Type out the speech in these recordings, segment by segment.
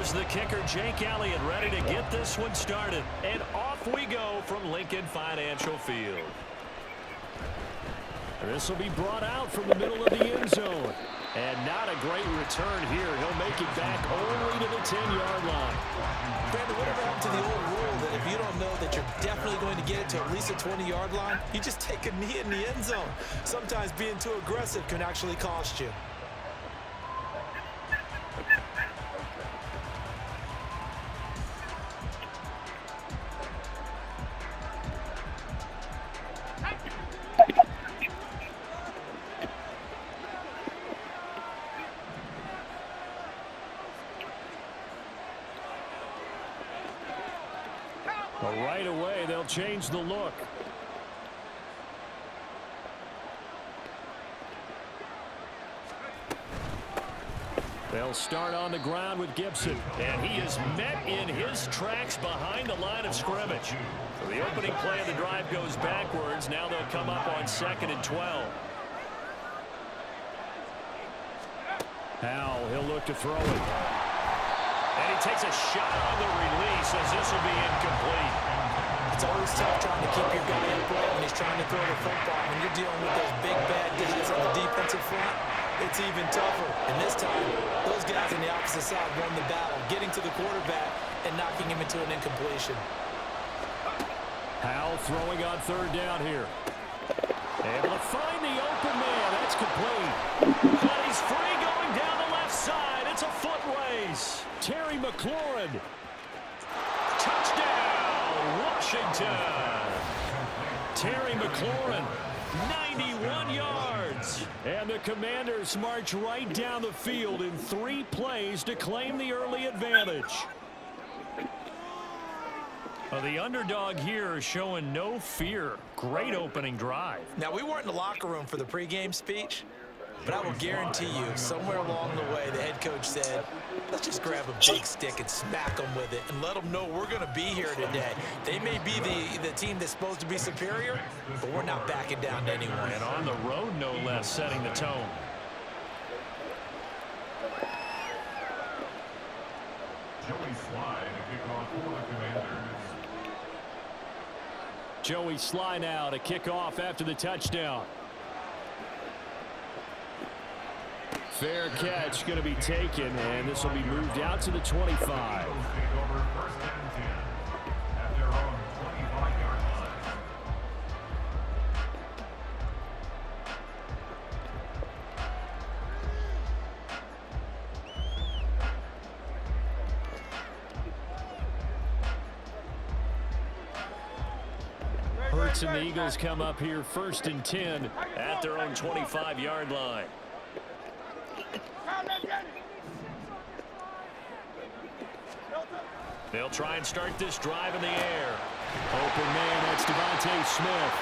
Here's the kicker, Jake Elliott, ready to get this one started. And off we go from Lincoln Financial Field. This will be brought out from the middle of the end zone. And not a great return here. He'll make it back only to the 10-yard line. Brandon, whatever happened to the old rule that if you don't know that you're definitely going to get it to at least a 20-yard line, you just take a knee in the end zone. Sometimes being too aggressive can actually cost you. But right away, they'll change the look. They'll start on the ground with Gibson. And he is met in his tracks behind the line of scrimmage. So the opening play of the drive goes backwards. Now they'll come up on 2nd and 12. Howell, he'll look to throw it. And he takes a shot on the release as this will be incomplete. It's always tough trying to keep your guy upright when he's trying to throw the football. When you're dealing with those big bad guys on the defensive front, it's even tougher. And this time, those guys on the opposite side won the battle, getting to the quarterback and knocking him into an incompletion. Howell throwing on 3rd down here. Able to find the open man. That's complete. But he's free going down the left side. It's a foot race. Terry McLaurin. Touchdown, Washington. Terry McLaurin, 91 yards. And the Commanders march right down the field in 3 plays to claim the early advantage. Well, the underdog here is showing no fear. Great opening drive. Now, we weren't in the locker room for the pregame speech, but I will guarantee you, somewhere along the way, the head coach said, let's just grab a big stick and smack them with it and let them know we're going to be here today. They may be the team that's supposed to be superior, but we're not backing down to anyone. And on the road, no less, setting the tone. Joey Sly now to kick off after the touchdown. Fair catch going to be taken, and this will be moved out to the 25. Hurts and the Eagles come up here 1st and 10 at their own 25-yard line. They'll try and start this drive in the air. Open man, that's Devontae Smith.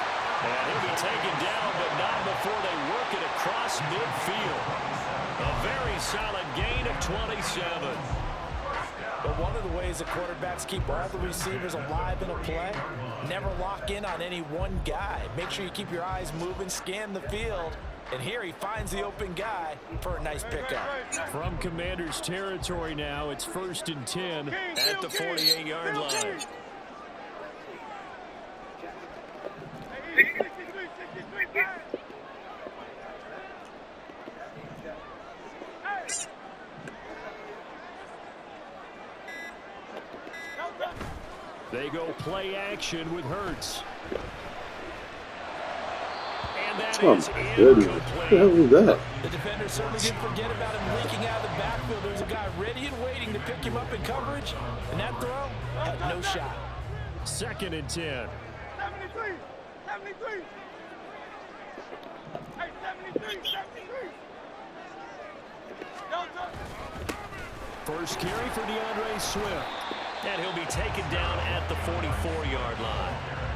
And he'll be taken down, but not before they work it across midfield. A very solid gain of 27. But one of the ways the quarterbacks keep all the receivers alive in a play, never lock in on any one guy. Make sure you keep your eyes moving, scan the field. And here he finds the open guy for a nice pickup. From Commanders territory now, it's 1st and 10 at the 48-yard line. They go play action with Hurts. And that is incomplete. What the hell was that? The defender certainly didn't forget about him leaking out of the backfield. There's a guy ready and waiting to pick him up in coverage. And that throw had no shot. 2nd and 10. 73. 73. Hey, 73. 73. First carry for DeAndre Swift. And he'll be taken down at the 44-yard line.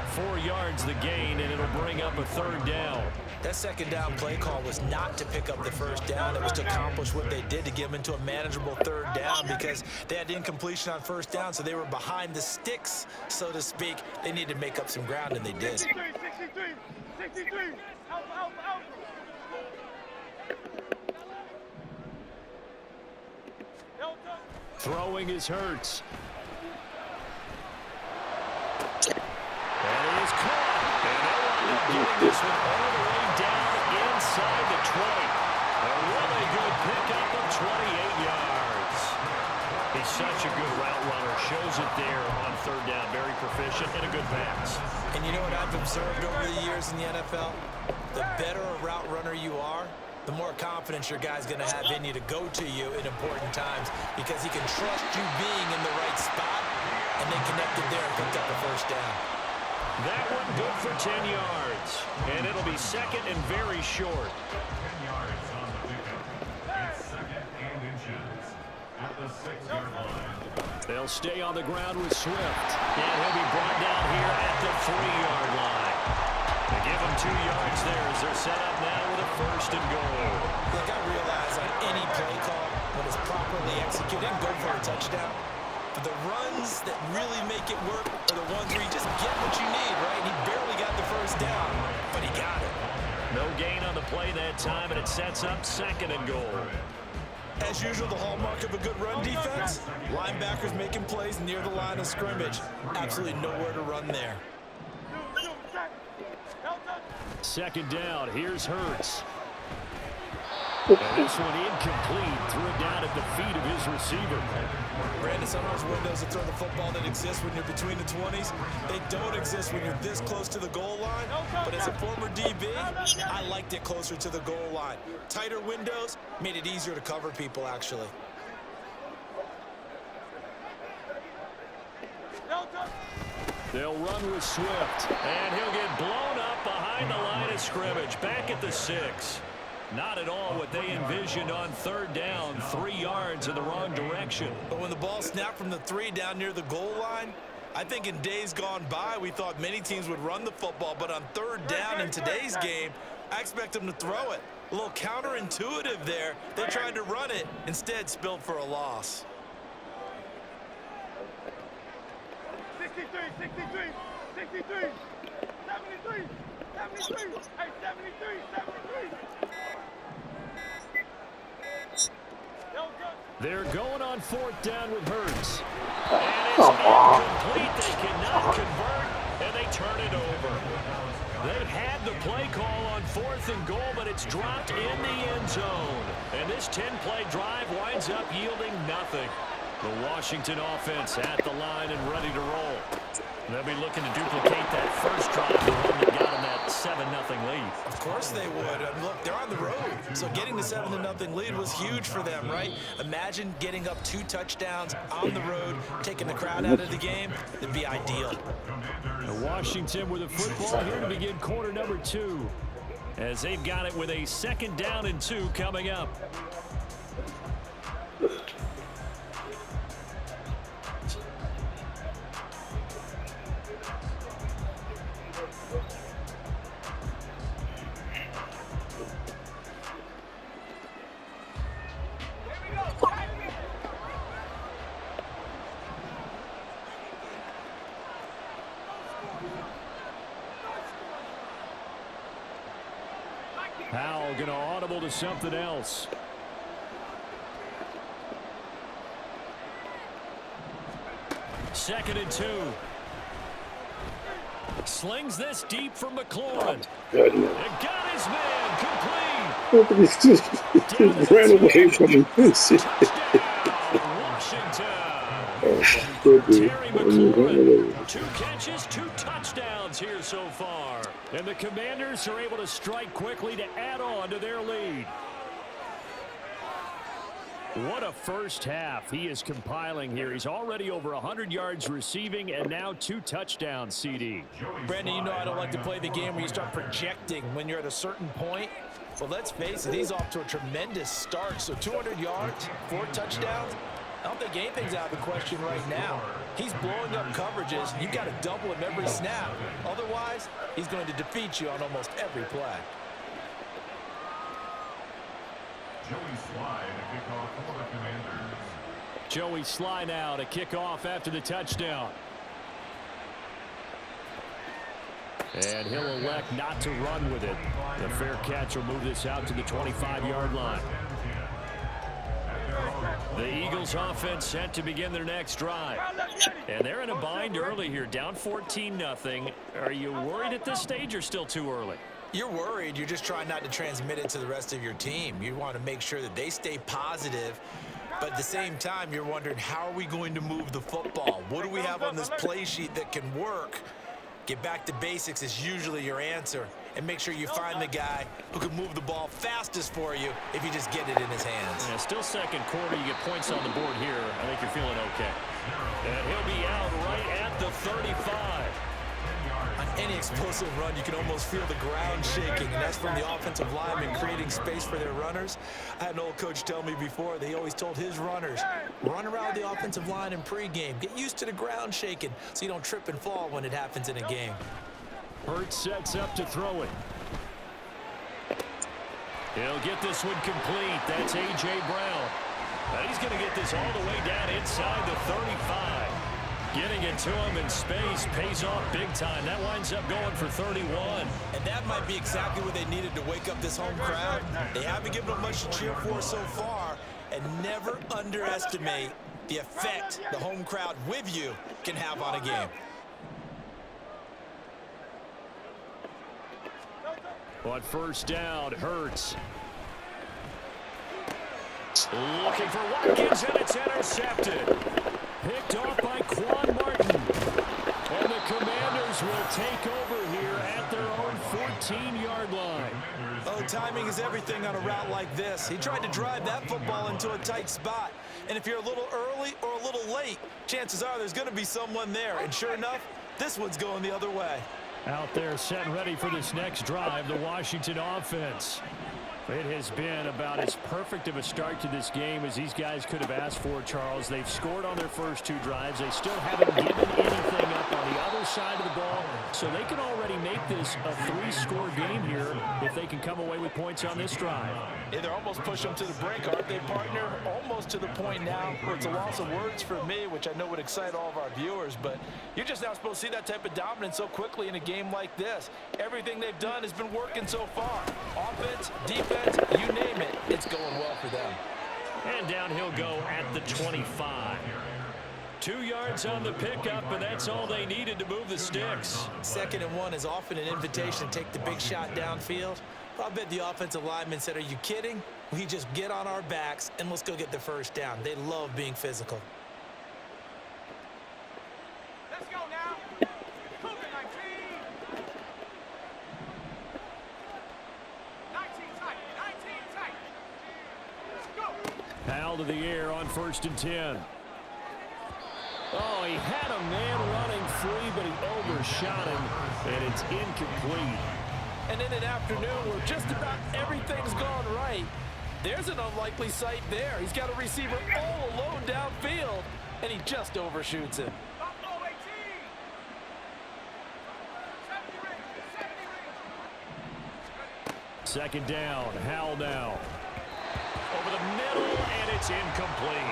4 yards the gain, and it'll bring up a 3rd down. That 2nd down play call was not to pick up the 1st down. It was to accomplish what they did to get them into a manageable 3rd down because they had incompletion on 1st down, so they were behind the sticks, so to speak. They needed to make up some ground, and they did. 63. 63. Out. Throwing is Hurts. And it is caught. And they'll wind up getting this one all the way down inside the 20. A really good pickup of 28 yards. He's such a good route runner. Shows it there on third down. Very proficient and a good pass. And you know what I've observed over the years in the NFL? The better a route runner you are, the more confidence your guy's going to have in you to go to you in important times because he can trust you being in the right spot, and they connected there and picked up the first down. That one good for 10 yards, and it'll be second and very short. 10 yards on the pickup. It's second and inches at the 6-yard line. They'll stay on the ground with Swift, and he'll be brought down here at the 3-yard line. They give him 2 yards there as they're set up now with a first and goal. Look, I realize on any play call, when it's properly executed, go for a touchdown. But the runs that really make it work are the ones where you just get what you need, right? He barely got the first down, but he got it. No gain on the play that time, and it sets up second and goal. As usual, the hallmark of a good run defense, linebackers making plays near the line of scrimmage. Absolutely nowhere to run there. Second down, here's Hurts. And this one incomplete, threw it down at the feet of his receiver. Brandon, some of those windows to throw the football that exist when you're between the 20s, they don't exist when you're this close to the goal line. But as a former DB, I liked it closer to the goal line. Tighter windows made it easier to cover people, actually. They'll run with Swift, and he'll get blown up behind the line of scrimmage, back at the 6. Not at all what they envisioned on third down, 3 yards in the wrong direction. But when the ball snapped from the 3 down near the goal line, I think in days gone by, we thought many teams would run the football, but on third down in today's game, I expect them to throw it. A little counterintuitive there. They tried to run it, instead spilled for a loss. 63, 63, 63, 73, 73, hey, 73, 73. They're going on fourth down with Hurts. And it's incomplete. They cannot convert, and they turn it over. They had the play call on fourth and goal, but it's dropped in the end zone. And this 10-play drive winds up yielding nothing. The Washington offense at the line and ready to roll. They'll be looking to duplicate that first drive, the one that got them that 7-0 lead. Of course they would. Look, they're on the road, so getting the 7-0 lead was huge for them, right? Imagine getting up 2 touchdowns on the road, taking the crowd out of the game. It'd be ideal. And Washington with a football here to begin quarter number 2, as they've got it with a 2nd down and 2 coming up. Powell going to audible to something else. Second and 2. Slings this deep for McLaurin. And got his man complete. Ran away from him. Washington. Terry McLaurin. 2 catches, 2 touchdowns here so far. And the Commanders are able to strike quickly to add on to their lead. What a first half he is compiling here. He's already over 100 yards receiving and now 2 touchdowns, CD. Brandon, you know I don't like to play the game where you start projecting when you're at a certain point. Well, let's face it, he's off to a tremendous start. So 200 yards, 4 touchdowns. I don't think anything's out of the question right now. He's blowing up coverages. You've got to double him every snap. Otherwise, he's going to defeat you on almost every play. Joey Sly to kick off for the Commanders. Joey Sly now to kick off after the touchdown. And he'll elect not to run with it. The fair catch will move this out to the 25-yard line. At their own The Eagles offense set to begin their next drive. And they're in a bind early here, down 14-0. Are you worried at this stage or still too early? You're worried. You're just trying not to transmit it to the rest of your team. You want to make sure that they stay positive. But at the same time, you're wondering, how are we going to move the football? What do we have on this play sheet that can work? Get back to basics is usually your answer. And make sure you find the guy who can move the ball fastest for you if you just get it in his hands. Yeah, still second quarter. You get points on the board here. I think you're feeling okay. And he'll be out right at the 35. On any explosive run, you can almost feel the ground shaking, and that's from the offensive linemen creating space for their runners. I had an old coach tell me before, they always told his runners, run around the offensive line in pregame. Get used to the ground shaking so you don't trip and fall when it happens in a game. Hurts sets up to throw it. He'll get this one complete. That's A.J. Brown. And he's going to get this all the way down inside the 35. Getting it to him in space pays off big time. That winds up going for 31. And that might be exactly what they needed to wake up this home crowd. They haven't given them much to cheer for so far. And never underestimate the effect the home crowd with you can have on a game. On first down, Hurts. Looking for Watkins, and it's intercepted. Picked off by Quan Martin. And the Commanders will take over here at their own 14-yard line. Oh, timing is everything on a route like this. He tried to drive that football into a tight spot. And if you're a little early or a little late, chances are there's going to be someone there. And sure enough, this one's going the other way. Out there set and ready for this next drive, the Washington offense. It has been about as perfect of a start to this game as these guys could have asked for, Charles. They've scored on their first two drives. They still haven't given anything up on the other side of the ball, so they can already make this a three-score game here if they can come away with points on this drive. Yeah, they're almost pushing them to the brink, aren't they, partner? Almost to the point now where it's a loss of words for me, which I know would excite all of our viewers, but you're just not supposed to see that type of dominance so quickly in a game like this. Everything they've done has been working so far. Offense, defense, you name it, it's going well for them. And down he'll go at the 25. 2 yards on the pickup, and that's all they needed to move the sticks. 2nd and 1 is often an invitation to take the big shot downfield. I bet the offensive lineman said, are you kidding? We just get on our backs and let's go get the first down. They love being physical. Let's go now. Cougar 19. 19 tight. 19 tight. Let's go. Powell to the air on 1st and 10. Oh, he had a man running free, but he overshot him, and it's incomplete. And in an afternoon where just about everything's gone right, there's an unlikely sight there. He's got a receiver all alone downfield, and he just overshoots him. Buffalo 18. 70 ring. 2nd down, Howell now. Over the middle, and it's incomplete.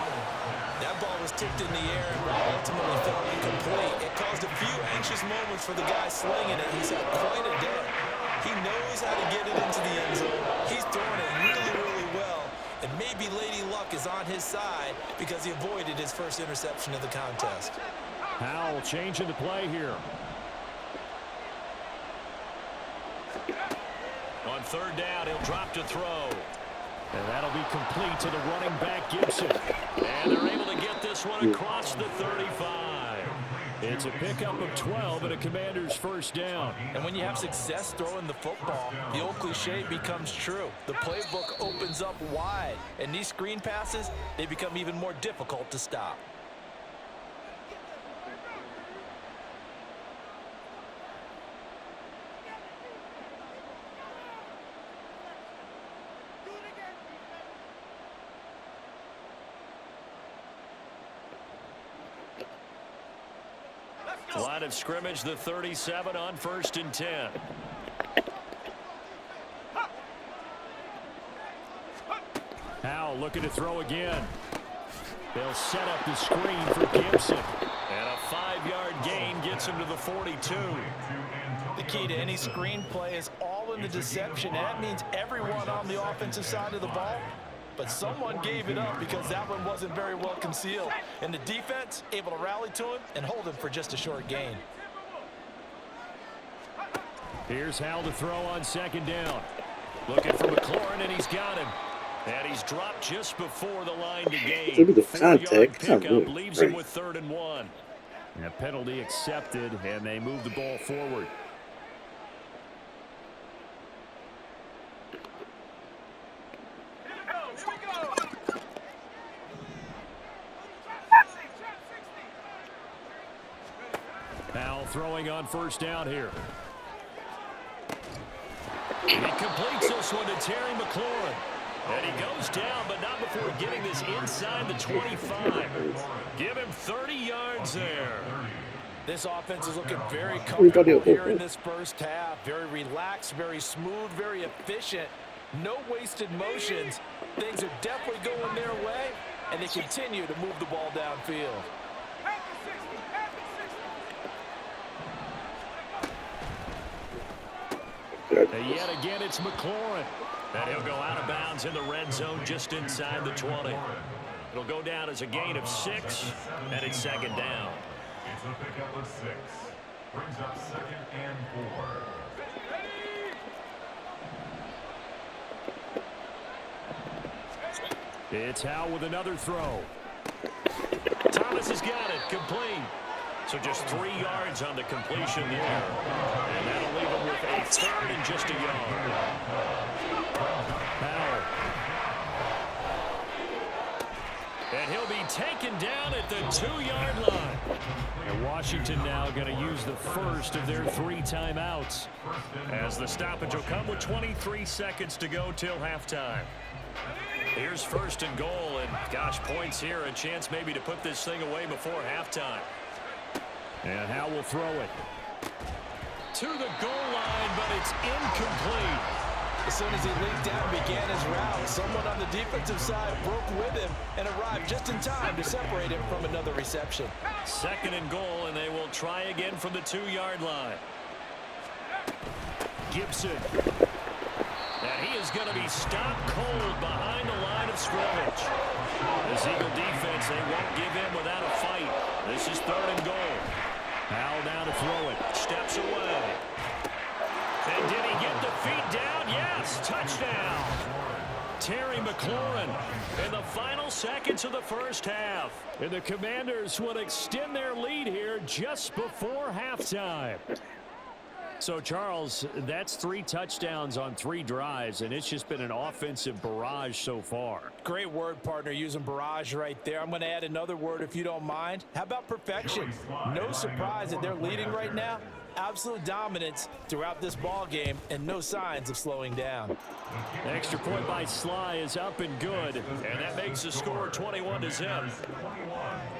That ball was tipped in the air and ultimately fell incomplete. It caused a few anxious moments for the guy slinging it. He's had quite a day. He knows how to get it into the end zone. He's throwing it really, really well. And maybe Lady Luck is on his side because he avoided his first interception of the contest. Howell changing the play here. On 3rd down, he'll drop to throw. And that'll be complete to the running back, Gibson. And they're able to get this one across the 35. It's a pickup of 12 and a Commander's 1st down. And when you have success throwing the football, the old cliche becomes true. The playbook opens up wide. And these screen passes, they become even more difficult to stop. Line of scrimmage, the 37 on 1st and 10. Howell looking to throw again. They'll set up the screen for Gibson. And a 5-yard gain gets him to the 42. The key to any screen play is all in the deception. And that means everyone on the offensive side of the ball but someone gave it up because that one wasn't very well concealed. And the defense able to rally to him and hold him for just a short gain. Here's Hal to throw on second down. Looking for McLaurin, and he's got him. And he's dropped just before the line to gain. Maybe the 4-yard contact. pickup leaves him with 3rd and 1. A penalty accepted, and they move the ball forward. Hal throwing on first down here. And he completes this one to Terry McLaurin. And he goes down, but not before getting this inside the 25. Give him 30 yards there. This offense is looking very comfortable here in this first half. Very relaxed, very smooth, very efficient. No wasted motions. Things are definitely going their way, and they continue to move the ball downfield. And yet again, it's McLaurin. And he'll go out of bounds in the red zone just inside the 20. It'll go down as a gain of 6, and it's second down. It's a pickup of 6. Brings up 2nd and 4. It's Hal with another throw. Thomas has got it, complete. So just 3 yards on the completion there. And that'll leave him with a 3rd and just a yard. Powell. And he'll be taken down at the 2-yard line. And Washington now going to use the first of their 3 timeouts, as the stoppage will come with 23 seconds to go till halftime. Here's 1st and goal, and gosh, points here, a chance maybe to put this thing away before halftime. And Hal will throw it to the goal line, but it's incomplete. As soon as he leaped out and began his route, someone on the defensive side broke with him and arrived just in time to separate him from another reception. 2nd and goal, and they will try again from the 2-yard line. Gibson. And he is going to be stopped cold behind the line of scrimmage. This Eagle defense, they won't give in without a fight. This is 3rd and goal. Hal down to throw it. Steps away. And did he get the feet down? Yes, touchdown. Terry McLaurin in the final seconds of the first half. And the Commanders will extend their lead here just before halftime. So, Charles, that's 3 touchdowns on 3 drives, and it's just been an offensive barrage so far. Great word, partner, using barrage right there. I'm going to add another word if you don't mind. How about perfection? No surprise that they're leading right now. Absolute dominance throughout this ball game and no signs of slowing down. Extra point by Sly is up and good, and that makes the score 21-0.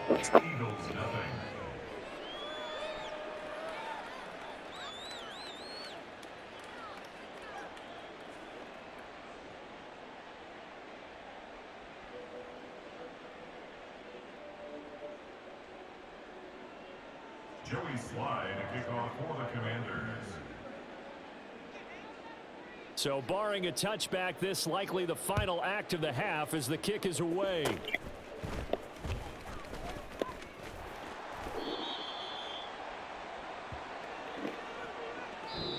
Eagles nothing. Joey Sly to kick off for the Commanders. So barring a touchback, this likely the final act of the half as the kick is away.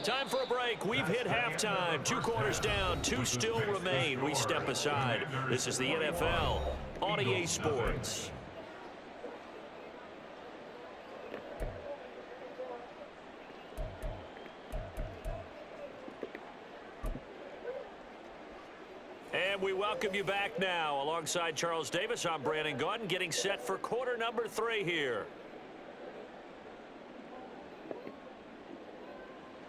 Time for a break. We've hit halftime. 2 quarters down, 2 still remain. We step aside. This is the NFL on EA Sports. And we welcome you back now. Alongside Charles Davis, I'm Brandon Gaudin, getting set for quarter number 3 here.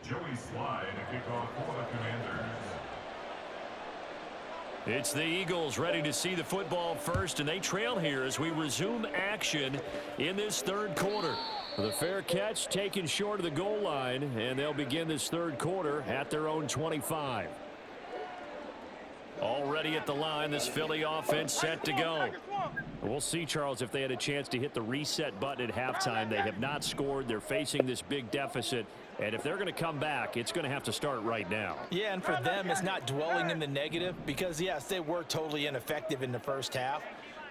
Joey Sly to kick off for the Commanders. It's the Eagles ready to see the football first, and they trail here as we resume action in this 3rd quarter. The fair catch taken short of the goal line, and they'll begin this 3rd quarter at their own 25. Already at the line, this Philly offense set to go. We'll see, Charles, if they had a chance to hit the reset button at halftime. They have not scored. They're facing this big deficit. And if they're going to come back, it's going to have to start right now. Yeah, and for them, it's not dwelling in the negative because, yes, they were totally ineffective in the first half.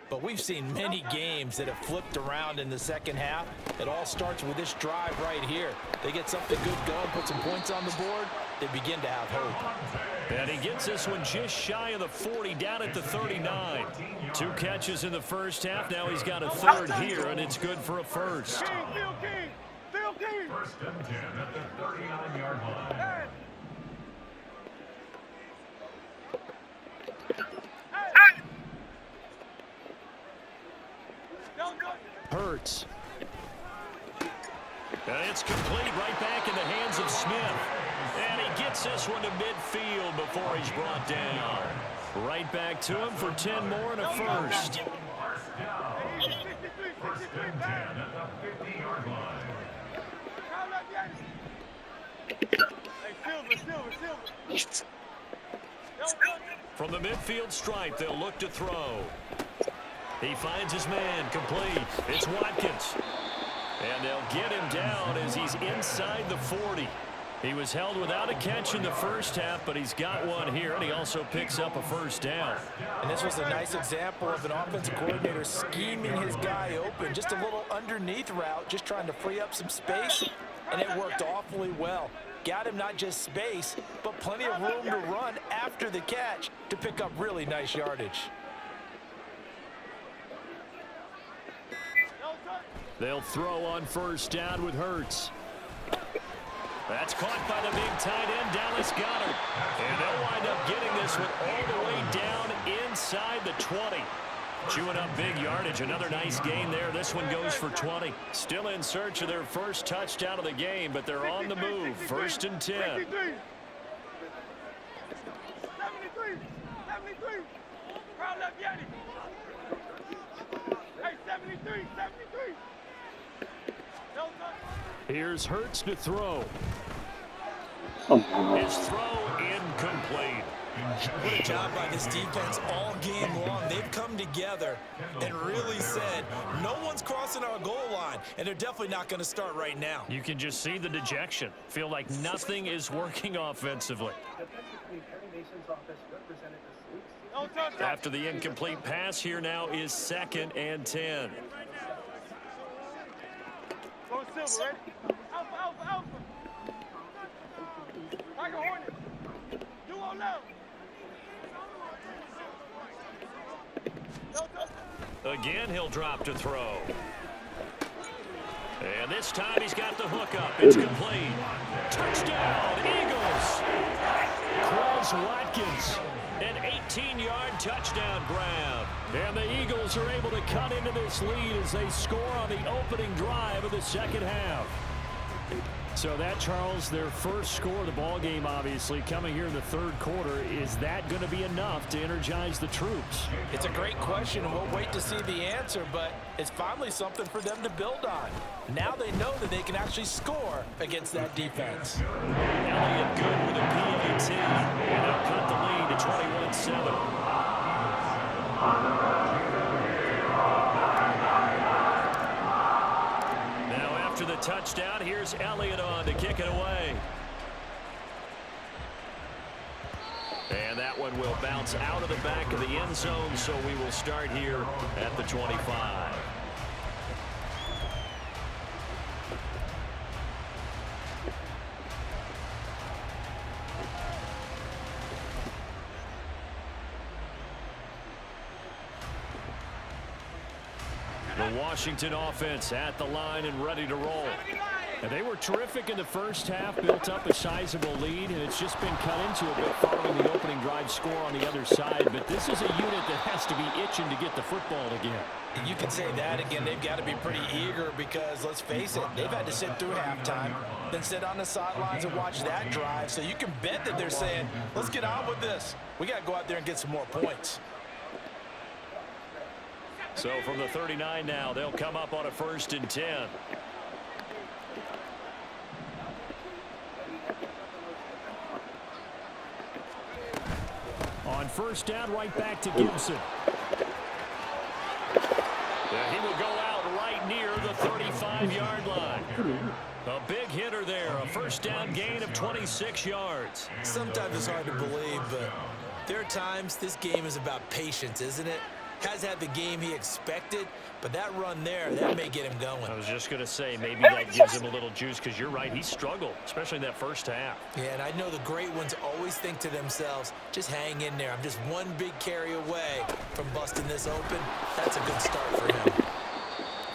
But we've seen many games that have flipped around in the second half. It all starts with this drive right here. They get something good going, put some points on the board, they begin to have hope. And he gets this one just shy of the 40, down at the 39. 2 catches in the first half. Now he's got a third here, and it's good for a first. Field king. Field king. First and 10 at the 39-yard line. Hurts. And it's complete, right back in the hands of Smith. And he gets this one to midfield before he's brought down. Right back to him for 10 more and a first. First and 10 at the 50-yard line. From the midfield stripe, they'll look to throw. He finds his man, complete. It's Watkins. And they'll get him down as he's inside the 40. He was held without a catch in the first half, but he's got one here, and he also picks up a first down. And this was a nice example of an offensive coordinator scheming his guy open. Just a little underneath route, just trying to free up some space, and it worked awfully well. Got him not just space, but plenty of room to run after the catch to pick up really nice yardage. They'll throw on first down with Hurts. That's caught by the big tight end, Dallas Goedert. And they'll wind up getting this one all the way down inside the 20. Chewing up big yardage. Another nice gain there. This one goes for 20. Still in search of their first touchdown of the game, but they're on the move. First and 10. 73. Crowd left Yanni. Hey, 73. Here's Hurts to throw. His throw incomplete. What a job by this defense all game long. They've come together and really said, no one's crossing our goal line, and they're definitely not going to start right now. You can just see the dejection. Feel like nothing is working offensively. After the incomplete pass, here now is 2nd and 10. Go Silver, ready? Alpha. Tiger Hornet. You on left. Again, he'll drop to throw. And this time he's got the hook up. It's complete. Touchdown, Eagles. Chris Watkins. An 18-yard touchdown grab. And the Eagles are able to cut into this lead as they score on the opening drive of the second half. So that, Charles, their first score of the ball game, obviously, coming here in the third quarter. Is that going to be enough to energize the troops? It's a great question, and we'll wait to see the answer, but it's finally something for them to build on. Now they know that they can actually score against that defense. Elliott good with a PAT, and they'll cut the lead to 21-7. After the touchdown, here's Elliott on to kick it away. And that one will bounce out of the back of the end zone, so we will start here at the 25. The Washington offense at the line and ready to roll. And they were terrific in the first half, built up a sizable lead, and it's just been cut into a bit following the opening drive score on the other side. But this is a unit that has to be itching to get the football again. You can say that again. They've got to be pretty eager because, let's face it, they've had to sit through halftime, then sit on the sidelines and watch that drive. So you can bet that they're saying, let's get on with this. We got to go out there and get some more points. So from the 39 now, they'll come up on a 1st and 10. On first down, right back to Gibson. 25-yard line. A big hitter there, a first down gain of 26 yards. Sometimes it's hard to believe, but there are times this game is about patience, isn't it? Has had the game he expected, but that run there, that may get him going. I was just going to say, maybe that gives him a little juice, because you're right, he struggled, especially in that first half. Yeah, and I know the great ones always think to themselves, just hang in there. I'm just one big carry away from busting this open. That's a good start for him.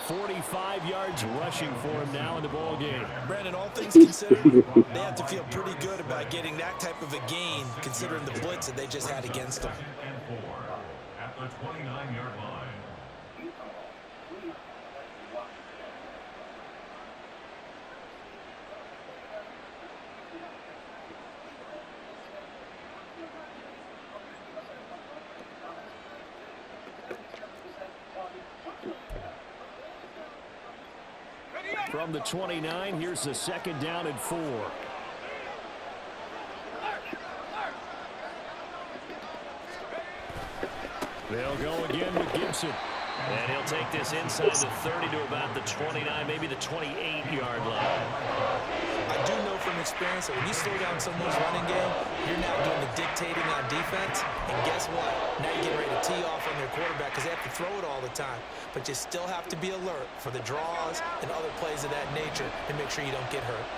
45 yards rushing for him now in the ball game. Brandon, all things considered, they have to feel pretty good about getting that type of a gain, considering the blitz that they just had against them. And 4 at the 29-yard line. From the 29, here's the second down and 4. They'll go again with Gibson. And he'll take this inside the 30 to about the 29, maybe the 28-yard line. I do know from experience that when you slow down someone's running game, you're now doing the dictating on defense. And guess what? Now you're getting ready to tee off on their quarterback because they have to throw it all the time. But you still have to be alert for the draws and other plays of that nature and make sure you don't get hurt.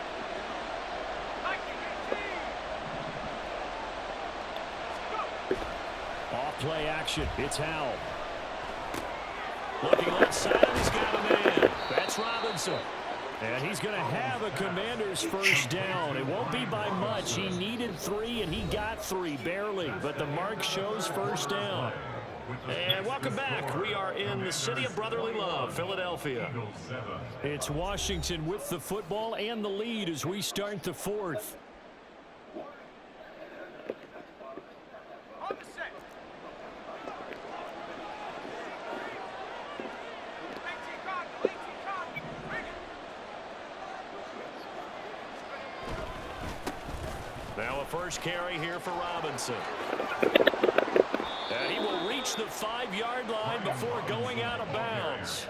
Off play action. It's Howell. Looking left side, he's got a man. That's Robinson. And he's going to have a Commander's first down. It won't be by much. He needed 3, and he got 3, barely. But the mark shows first down. And welcome back. We are in the city of brotherly love, Philadelphia. It's Washington with the football and the lead as we start the 4th. Now a first carry here for Robinson. And he will reach the 5-yard line before going out of bounds.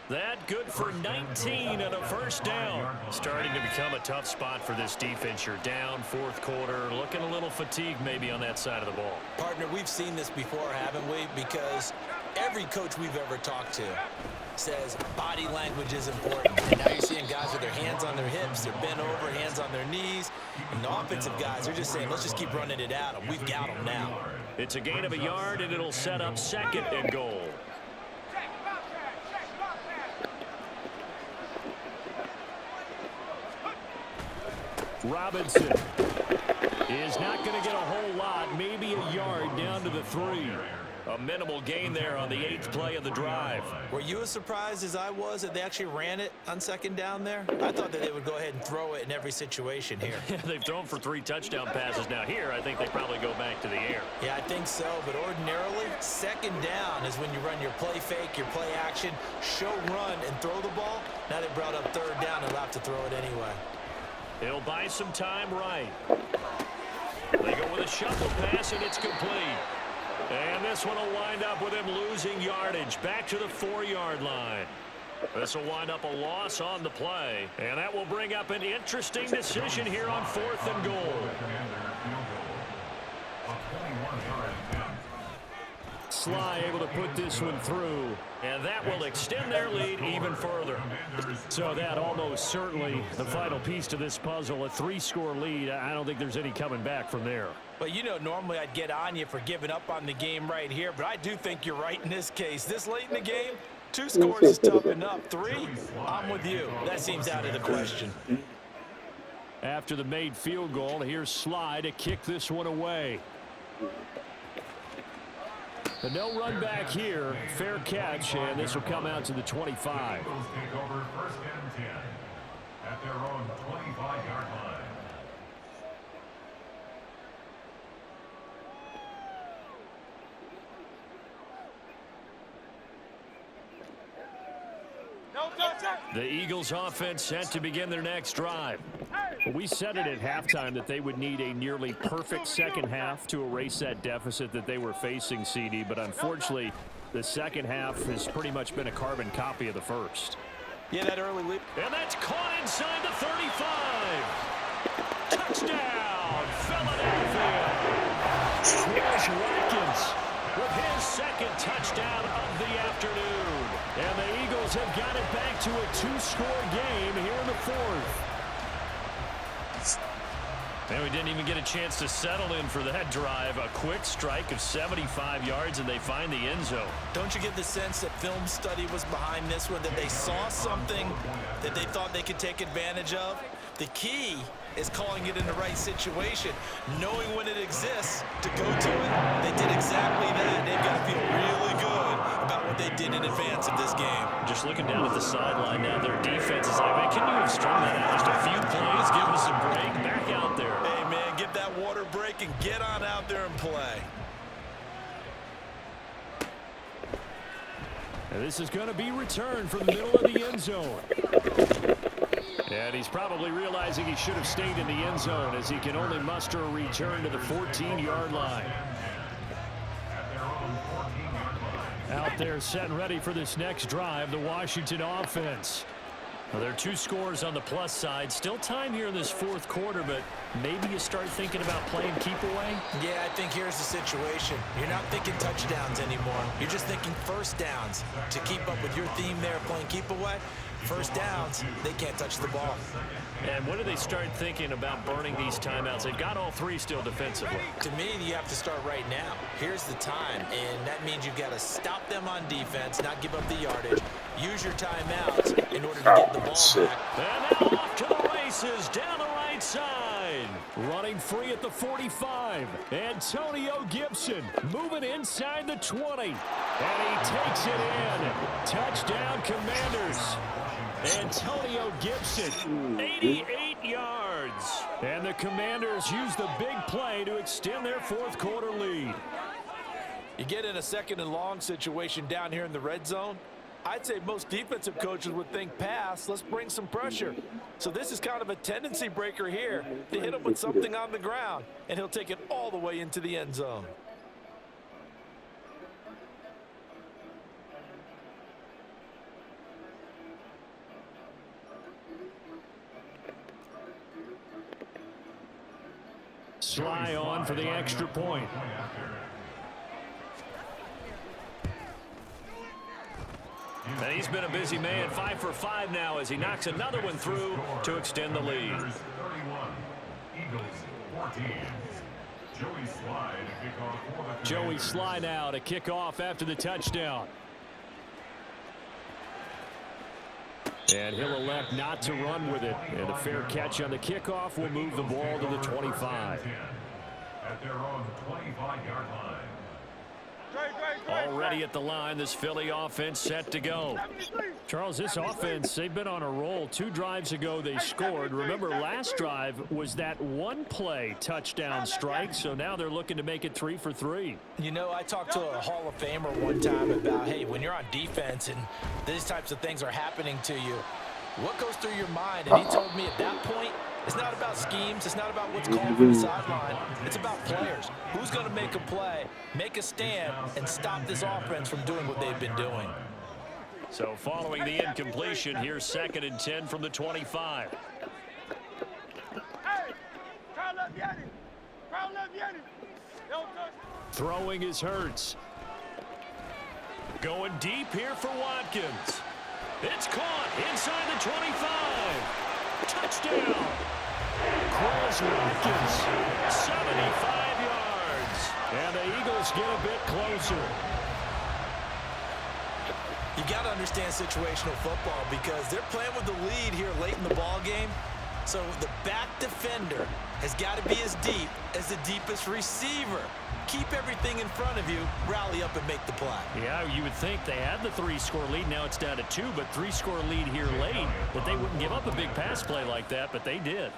That good for 19 and a first down. Starting to become a tough spot for this defense. You're down, 4th quarter, looking a little fatigued maybe on that side of the ball. Partner, we've seen this before, haven't we? Because every coach we've ever talked to says body language is important. And now you're seeing guys with their hands on their hips, they're bent over, hands on their knees. And the offensive guys are just saying, let's just keep running it at them. We've got them now. It's a gain of a yard, and it'll set up 2nd and goal. Robinson is not going to get a whole lot, maybe a yard down to the 3. A minimal gain there on the 8th play of the drive. Were you as surprised as I was that they actually ran it on 2nd down there? I thought that they would go ahead and throw it in every situation here. They've thrown for 3 touchdown passes now. Here, I think they probably go back to the air. Yeah, I think so, but ordinarily, 2nd down is when you run your play fake, your play action, show run, and throw the ball. Now they brought up 3rd down and allowed to throw it anyway. He'll buy some time right. They go with a shuffle pass, and it's complete. And this one will wind up with him losing yardage back to the 4-yard line. This will wind up a loss on the play. And that will bring up an interesting decision here on 4th and goal. Sly able to put this one through, and that will extend their lead even further. So that almost certainly the final piece to this puzzle, a 3-score lead. I don't think there's any coming back from there. Well, you know, normally I'd get on you for giving up on the game right here, but I do think you're right in this case. This late in the game, 2 scores is tough enough. 3, I'm with you. That seems out of the question. After the made field goal, here's Sly to kick this one away. But no run back here. Fair catch, and this will come out to the 25. Take over 1st and 10 at their own 25-yard line. The Eagles offense set to begin their next drive. We said it at halftime that they would need a nearly perfect second half to erase that deficit that they were facing, CD, but unfortunately the second half has pretty much been a carbon copy of the first. Yeah, that early lead. And that's caught inside the 35. Touchdown, Philadelphia. Here's Watkins with his second touchdown of the afternoon. And the Eagles have got it back to a 2-score game here in the fourth. And we didn't even get a chance to settle in for that drive. A quick strike of 75 yards, and they find the end zone. Don't you get the sense that film study was behind this one, that they saw something that they thought they could take advantage of? The key is calling it in the right situation, knowing when it exists to go to it. They did exactly that. They've got to feel really good about what they did in advance of this game. Just looking down at the sideline now, their defense is like, man, can you have strung that out? Just a few plays, give us a break, back out there. Hey, man, give that water break and get on out there and play. And this is going to be returned from the middle of the end zone. And he's probably realizing he should have stayed in the end zone as he can only muster a return to the 14-yard line. Out there set and ready for this next drive, the Washington offense. Well, there are 2 scores on the plus side. Still time here in this fourth quarter, but maybe you start thinking about playing keep away? Yeah, I think here's the situation. You're not thinking touchdowns anymore. You're just thinking first downs. To keep up with your theme there, playing keep away, first downs, they can't touch the ball. And when do they start thinking about burning these timeouts? They've got all 3 still defensively. To me, you have to start right now. Here's the time, and that means you've got to stop them on defense, not give up the yardage, use your timeouts in order to get the ball back. And now off to the races down the right side. Running free at the 45. Antonio Gibson moving inside the 20. And he takes it in. Touchdown, Commanders. Antonio Gibson, 88 yards. And the Commanders use the big play to extend their fourth quarter lead. You get in a second and long situation down here in the red zone. I'd say most defensive coaches would think pass, let's bring some pressure. So this is kind of a tendency breaker here to hit him with something on the ground, and he'll take it all the way into the end zone. Sly on for the extra point. And he's been a busy man, 5 for 5 now as he knocks another one through to extend the lead. Joey Sly now to kick off after the touchdown. And he'll elect not to run with it. And a fair catch on the kickoff will move the ball to the 25. At their own 25-yard line. Already at the line, this Philly offense set to go. Charles, this offense, they've been on a roll. 2 drives ago, they scored. Remember, last drive was that one-play touchdown strike, so now they're looking to make it 3 for 3. You know, I talked to a Hall of Famer one time about, hey, when you're on defense and these types of things are happening to you, what goes through your mind? And he told me at that point, it's not about schemes. It's not about what's called from the sideline. It's about players. Who's going to make a play, make a stand, and stop this offense from doing what they've been doing. So following the incompletion, here's 2nd and 10 from the 25. Hey, crowd left Yanni. Crowd left Yanni. Throwing is Hurts. Going deep here for Watkins. It's caught inside the 25. Touchdown. Chris Watkins, 75 yards. And the Eagles get a bit closer. You got to understand situational football because they're playing with the lead here late in the ball game. So the back defender has got to be as deep as the deepest receiver. Keep everything in front of you, rally up and make the play. Yeah, you would think they had the 3-score lead. Now it's down to 2, but 3-score lead here late. That they wouldn't give up a big pass play like that, but they did.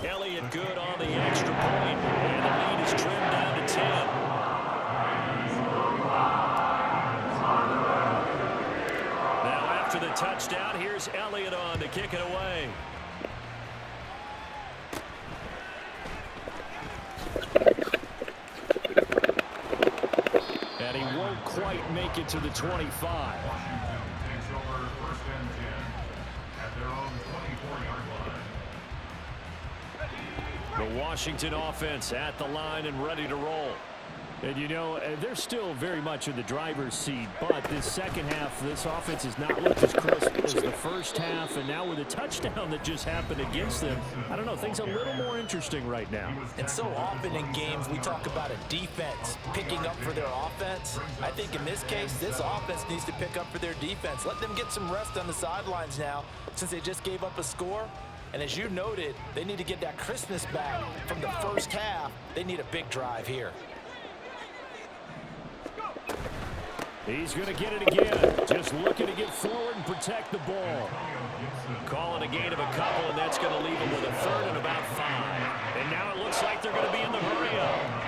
Elliott good on the extra point, and the lead is trimmed down to 10. Now after the touchdown, here's Elliott on to kick it away. And he won't quite make take it to the 25. Washington takes over first and 10 at their own 24-yard line. The Washington offense at the line and ready to roll. And, you know, they're still very much in the driver's seat, but this second half, this offense has not looked as crisp as the first half, and now with a touchdown that just happened against them, I don't know, things a little more interesting right now. And so often in games, we talk about a defense picking up for their offense. I think in this case, this offense needs to pick up for their defense. Let them get some rest on the sidelines now, since they just gave up a score. And as you noted, they need to get that crispness back from the first half. They need a big drive here. He's going to get it again. Just looking to get forward and protect the ball. Calling a gain of a couple, and that's going to leave him with a third and about 5. And now it looks like they're going to be in the hurry-up.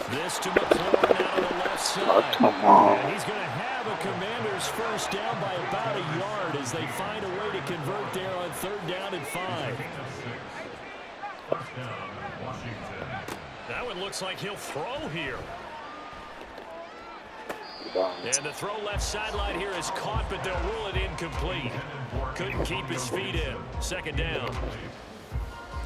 This to McLaurin out of the left side. And he's going to have a Commanders first down by about a yard as they find a way to convert there on 3rd down and 5. First down, Washington. That one looks like he'll throw here. And the throw left sideline here is caught, but they'll rule it incomplete. Couldn't keep his feet in. 2nd down.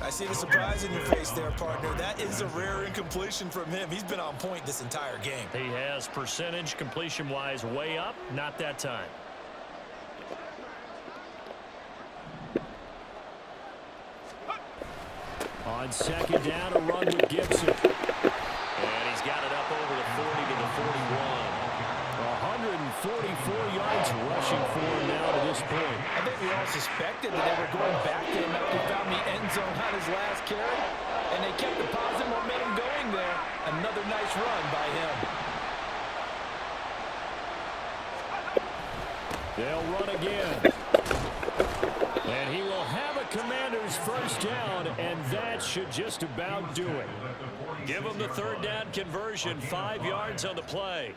I see the surprise in your face there, partner. That is a rare incompletion from him. He's been on point this entire game. He has percentage completion-wise way up. Not that time. On 2nd down, a run with Gibson. And he's got it up over the 40 to the 41. 144 yards rushing for him now to this point. I think we all suspected that they were going back to him after he found the end zone on his last carry, and they kept the positive momentum going there. Another nice run by him. They'll run again. And he will have a Commanders first down, and that should just about do it. Give him the 3rd down conversion, 5 yards on the play.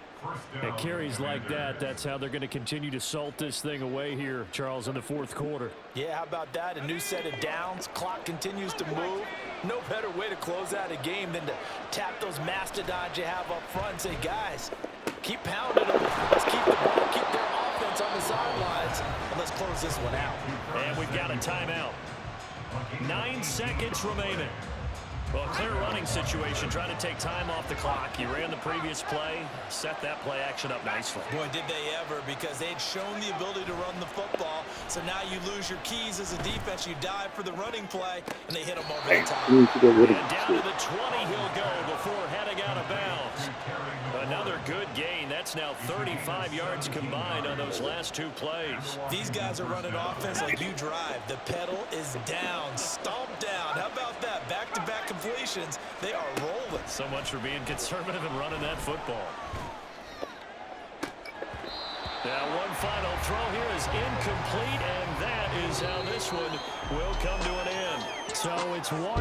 At carries like that, that's how they're going to continue to salt this thing away here, Charles, in the 4th quarter. Yeah, how about that? A new set of downs. Clock continues to move. No better way to close out a game than to tap those mastodons you have up front and say, guys, keep pounding them. Let's keep the ball, keep their offense on the sidelines, and let's close this one out. And we've got a timeout. 9 seconds remaining. Well, clear running situation, trying to take time off the clock. You ran the previous play, set that play action up nicely. Boy, did they ever, because they'd shown the ability to run the football. So now you lose your keys as a defense. You dive for the running play, and they hit them over the top. And down to the 20 he'll go before heading out of bounds. Another good gain. That's now 35 yards combined on those last 2 plays. These guys are running offense like you drive. The pedal is down, stomp down. How about that? Back-to-back completions. They are rolling. So much for being conservative and running that football. Now one final throw here is incomplete, and that is how this one will come to an end. So it's one.